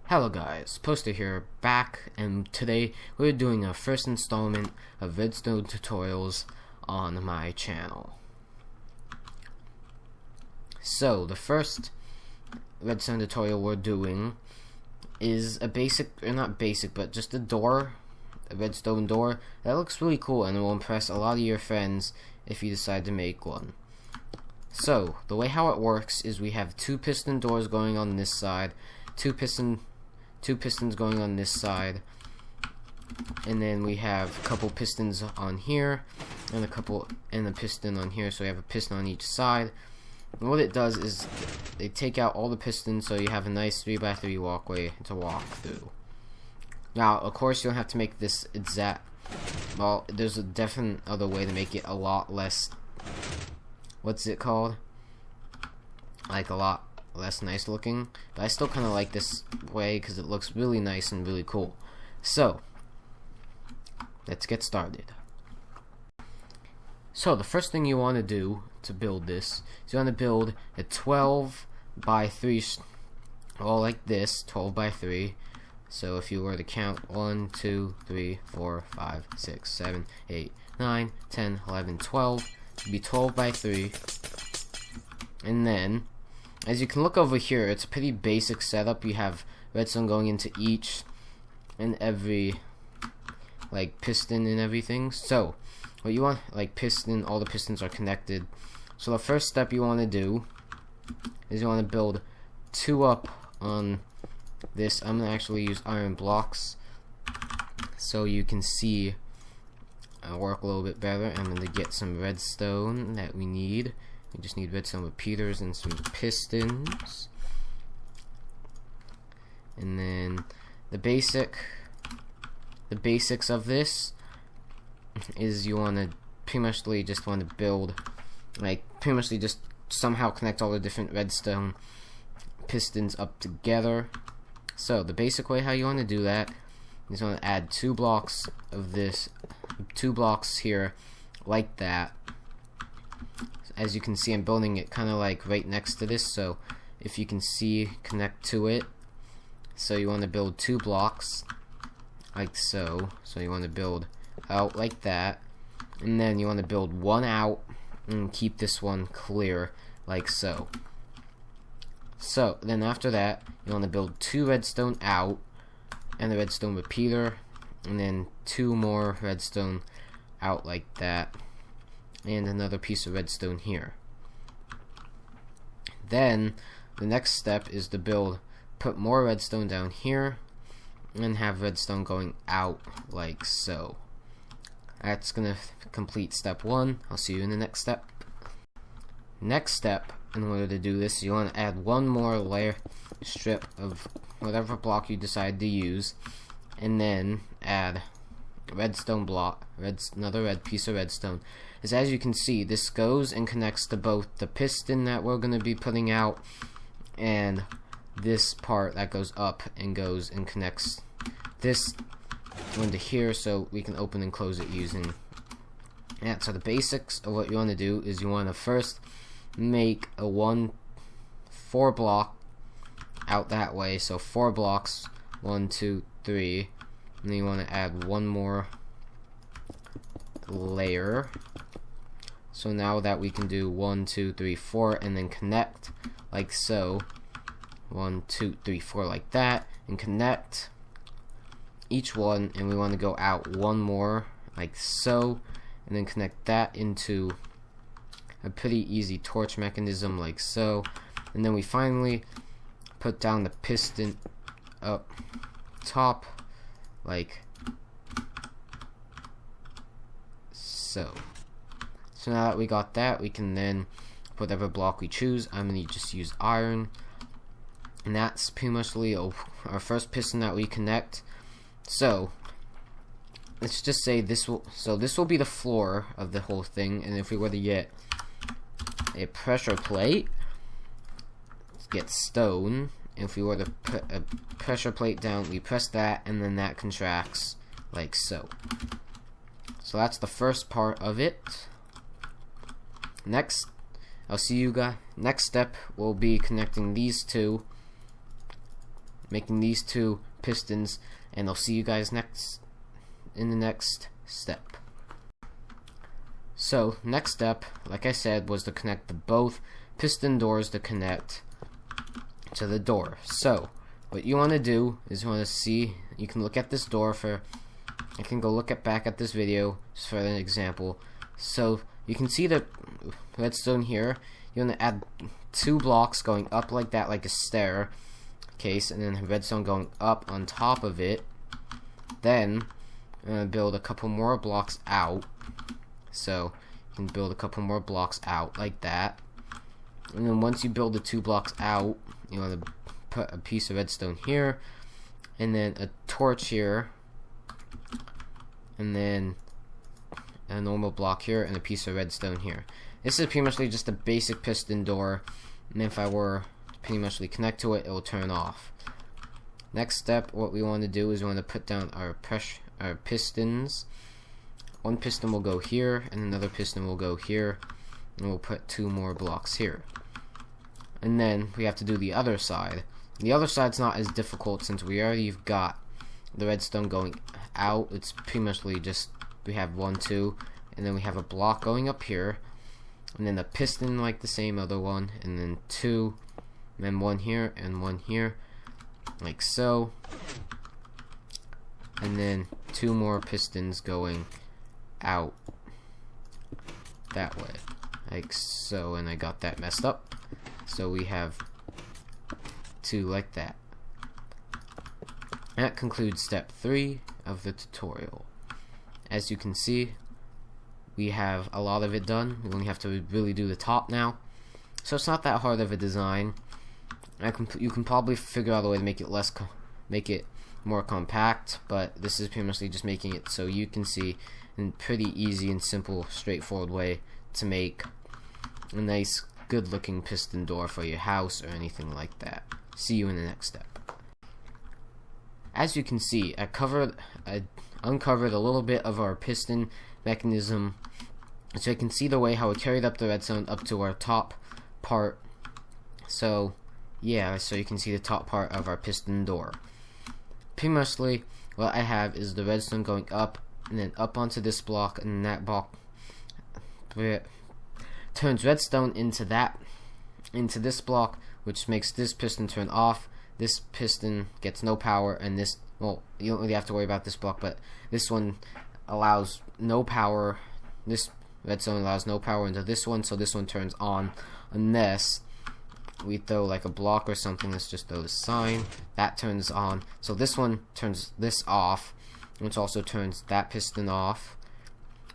Hello guys, Poster here, back, and today we're doing a first installment of Redstone tutorials on my channel. So, the first Redstone tutorial we're doing is a basic, or not basic, but just a door, a redstone door, that looks really cool and will impress a lot of your friends if you decide to make one. So, the way how it works is we have two piston doors going on this side, two pistons going on this side, and then we have a couple pistons on here and a piston on here, so we have a piston on each side. And what it does is they take out all the pistons, so you have a nice 3x3 walkway to walk through. Now, of course, you don't have to make this exact, well, there's a definite other way to make it a lot less, what's it called, like a lot less nice looking, but I still kind of like this way because it looks really nice and really cool. So let's get started. So the first thing you want to do to build this is you want to build a 12 by 3, all like this, 12 by 3. So if you were to count 1, 2, 3, 4, 5, 6, 7, 8, 9, 10, 11, 12, it would be 12 by 3. And then, as you can look over here, it's a pretty basic setup. You have redstone going into each and every like piston and everything. So what you want, like piston, all the pistons are connected. So the first step you want to do is you want to build 2 up on this. I'm gonna actually use iron blocks so you can see work a little bit better. I'm gonna get some redstone that we need. We just need redstone repeaters and some pistons. And then the basics of this is you want to pretty much just want to build, like, pretty much just somehow connect all the different redstone pistons up together. So the basic way how you want to do that is you want to add 2 blocks of this, 2 blocks here like that. As you can see, I'm building it kind of like right next to this, so if you can see, connect to it. So you want to build 2 blocks like so. So you want to build out like that, and then you want to build 1 out and keep this one clear like so. So then after that, you want to build 2 redstone out and a redstone repeater, and then 2 more redstone out like that, and another piece of redstone here. Then the next step is to put more redstone down here and have redstone going out like so. That's gonna complete step 1. I'll see you in the next step. Next step, in order to do this, you want to add 1 more layer strip of whatever block you decide to use, and then add redstone block, another red piece of redstone. As you can see, this goes and connects to both the piston that we're going to be putting out and this part that goes up and goes and connects this one to here, so we can open and close it using that. So the basics of what you want to do is you want to first make a 4 block out that way, so 4 blocks, 1, 2, 3, and then you want to add 1 more layer. So now that we can do 1, 2, 3, 4, and then connect like so. 1, 2, 3, 4 like that, and connect each one, and we want to go out 1 more like so, and then connect that into a pretty easy torch mechanism like so. And then we finally put down the piston up top like so. So now that we got that, we can then put whatever block we choose. I'm going to just use iron, and that's pretty much our first piston that we connect. So let's just say this will be the floor of the whole thing, and if we were to get a pressure plate, get stone, and if we were to put a pressure plate down, we press that, and then that contracts like so. So that's the first part of it. Next, I'll see you guys. Next step will be connecting these two making these 2 pistons, and I'll see you guys in the next step. So next step, like I said, was to connect both piston doors to connect to the door. So what you want to do is you want to see, you can look at this door for, you can go look back at this video just for an example. So you can see the redstone here. You want to add 2 blocks going up like that, like a staircase, and then redstone going up on top of it. Then build a couple more blocks out. So you can build a couple more blocks out like that. And then once you build the 2 blocks out, you want to put a piece of redstone here, and then a torch here, and then a normal block here, and a piece of redstone here. This is pretty much just a basic piston door, and if I were to pretty much connect to it, it will turn off. Next step, what we want to do is we want to put down our pistons. 1 piston will go here, and another piston will go here, and we'll put 2 more blocks here. And then we have to do the other side. The other side's not as difficult since we already got the redstone going out. It's pretty much just, we have 1, 2, and then we have a block going up here, and then a piston like the same other one, and then 2, and then 1 here and 1 here, like so, and then 2 more pistons going out that way, like so. And I got that messed up, so we have 2 like that. That concludes step 3 of the tutorial. As you can see, we have a lot of it done. We only have to really do the top now, so it's not that hard of a design. You can probably figure out a way to make it more compact, but this is pretty much just making it so you can see in pretty easy and simple, straightforward way to make a nice, good-looking piston door for your house or anything like that. See you in the next step. As you can see, I uncovered a little bit of our piston mechanism, so you can see the way how it carried up the redstone up to our top part. So yeah, so you can see the top part of our piston door. Pretty much what I have is the redstone going up and then up onto this block, and that block turns redstone into this block, which makes this piston turn off. This piston gets no power, and this, well, you don't really have to worry about this block, but this one allows no power. This redstone allows no power into this one, so this one turns on unless we throw like a block or something. Let's just throw the sign. That turns on. So this one turns this off, which also turns that piston off.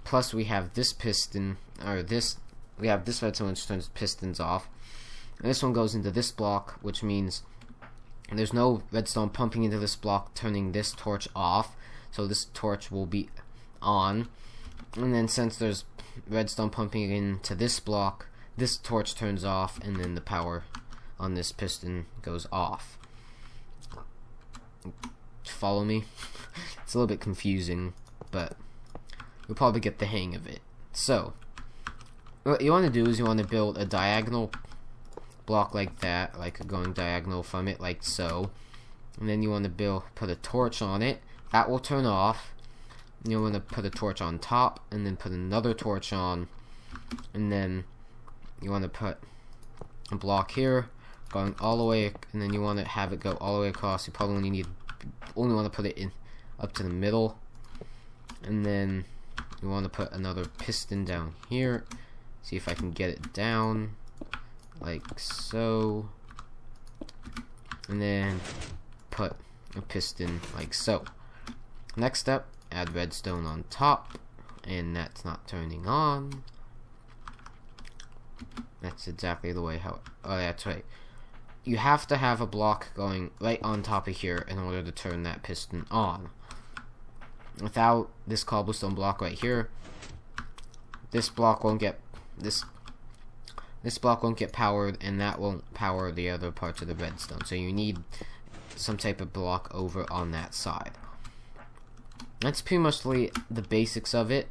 Plus we have this piston, or this, we have this redstone which turns pistons off. And this one goes into this block, which means there's no redstone pumping into this block, turning this torch off. So this torch will be on. And then since there's redstone pumping into this block, this torch turns off, and then the power on this piston goes off. Follow me? It's a little bit confusing, but you'll probably get the hang of it. So what you want to do is you want to build a diagonal block like that, like going diagonal from it, like so. And then you want to put a torch on it. That will turn off. You want to put a torch on top, and then put another torch on, and then you want to put a block here going all the way, and then you want to have it go all the way across. You probably only want to put it in up to the middle, and then you want to put another piston down here. See if I can get it down like so, and then put a piston like so. Next step, add redstone on top, and that's not turning on. That's exactly the way how, oh that's right. You have to have a block going right on top of here in order to turn that piston on. Without this cobblestone block right here, this block won't get, this block won't get powered, and that won't power the other parts of the redstone. So you need some type of block over on that side. That's pretty much the basics of it.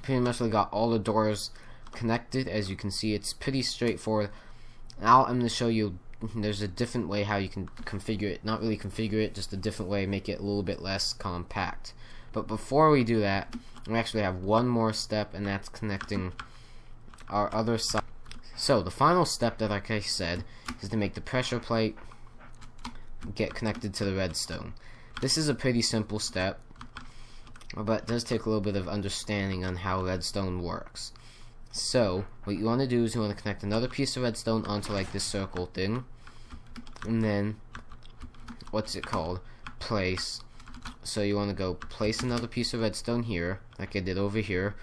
Pretty much got all the doors connected. As you can see, it's pretty straightforward. Now I'm going to show you there's a different way how you can configure it. Not really configure it, just a different way, make it a little bit less compact. But before we do that, we actually have one more step, and that's connecting our other side. So the final step, that like I said, is to make the pressure plate get connected to the redstone. This is a pretty simple step, but it does take a little bit of understanding on how redstone works. So what you want to do is you want to connect another piece of redstone onto like this circle thing, and then place. So you want to go place another piece of redstone here, like I did over here,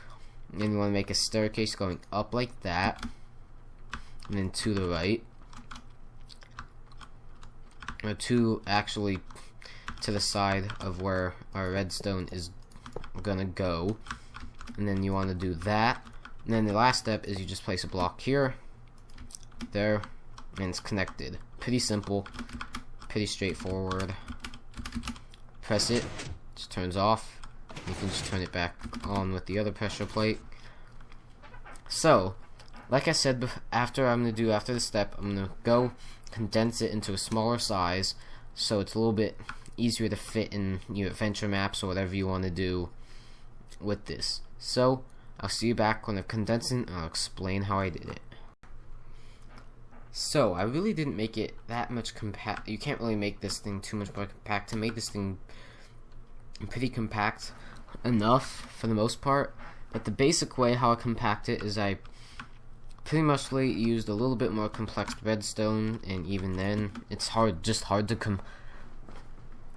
and then you want to make a staircase going up like that, and then to the right, or to the side of where our redstone is gonna go, and then you want to do that. And then the last step is you just place a block here, there, and it's connected. Pretty simple, pretty straightforward. Press it, just turns off. You can just turn it back on with the other pressure plate. So, like I said, after this step, I'm gonna go condense it into a smaller size, so it's a little bit easier to fit in your adventure maps or whatever you want to do with this. So I'll see you back when I've condensed it, and I'll explain how I did it. So I really didn't make it that much compact. You can't really make this thing too much more compact. To make this thing pretty compact enough for the most part, but the basic way how I compact it is I pretty much used a little bit more complex redstone, and even then it's hard to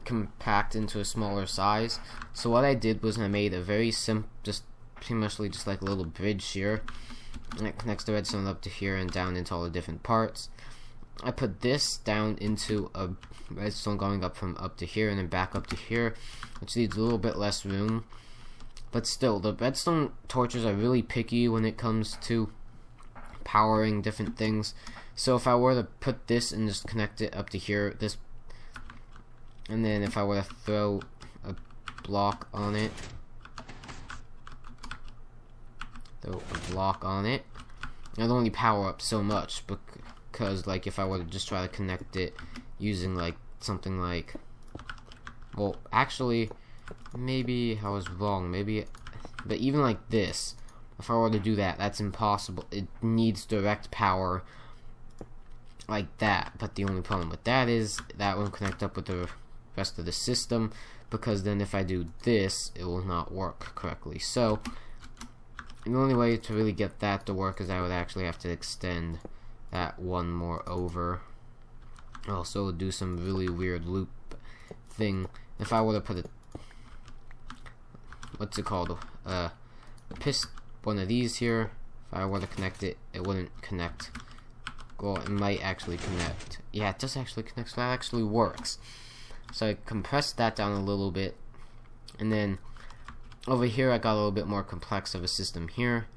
compact into a smaller size. So what I did was I made a very simple, just pretty much just like a little bridge here, and it connects the redstone up to here and down into all the different parts. I put this down into a redstone going up from up to here and then back up to here, which needs a little bit less room. But still, the redstone torches are really picky when it comes to powering different things. So if I were to put this and just connect it up to here, and then if I were to throw a block on it, it'd only power up so much, because like if I were to just try to connect it using like something like, well, actually maybe I was wrong, but even like this, if I were to do that, that's impossible. It needs direct power like that, but the only problem with that is that won't connect up with the rest of the system, because then if I do this, it will not work correctly. So the only way to really get that to work is I would actually have to extend that one more over. Also do some really weird loop thing. If I were to put one of these here, if I were to connect it, it wouldn't connect. Well, it might actually connect. Yeah, it does actually connect, so that actually works. So I compressed that down a little bit, and then over here I got a little bit more complex of a system here.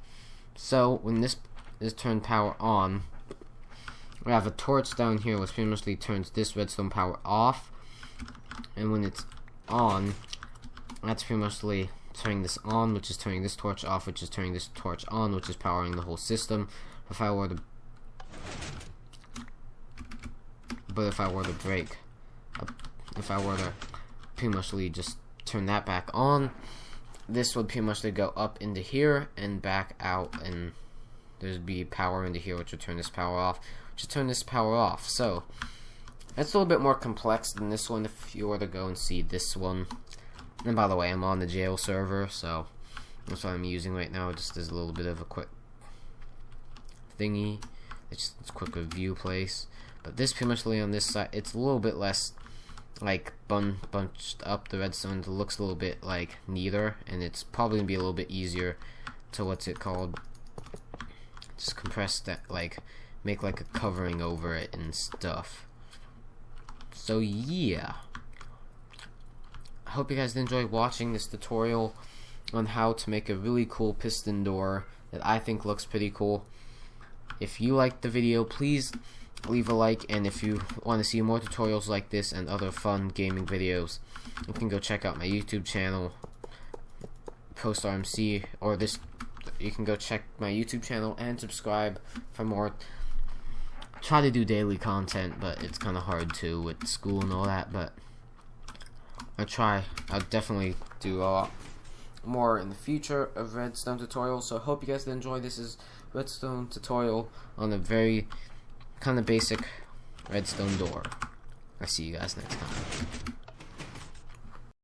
So when this is turned power on, we have a torch down here which pretty much turns this redstone power off, and when it's on, that's pretty much turning this on, which is turning this torch off, which is turning this torch on, which is powering the whole system. If I were to pretty much just turn that back on, this would pretty much go up into here and back out, and there'd be power into here, which would turn this power off, which would turn this power off. So that's a little bit more complex than this one if you were to go and see this one. And by the way, I'm on the jail server, so that's what I'm using right now, just as a little bit of a quick thingy. It's a quick review place. But this pretty much on this side, it's a little bit less like bunched up. The redstone looks a little bit like neater, and it's probably gonna be a little bit easier to just compress that, like make like a covering over it and stuff. So yeah, I hope you guys enjoyed watching this tutorial on how to make a really cool piston door that I think looks pretty cool. If you liked the video, please leave a like, and if you want to see more tutorials like this and other fun gaming videos, you can go check out my YouTube channel, PostRMC, or this. You can go check my YouTube channel and subscribe for more try to do daily content, but it's kind of hard to with school and all that, but I'll definitely do a lot more in the future of redstone tutorials. So I hope you guys did enjoy. This is redstone tutorial on a very kind of basic redstone door. I'll see you guys next time.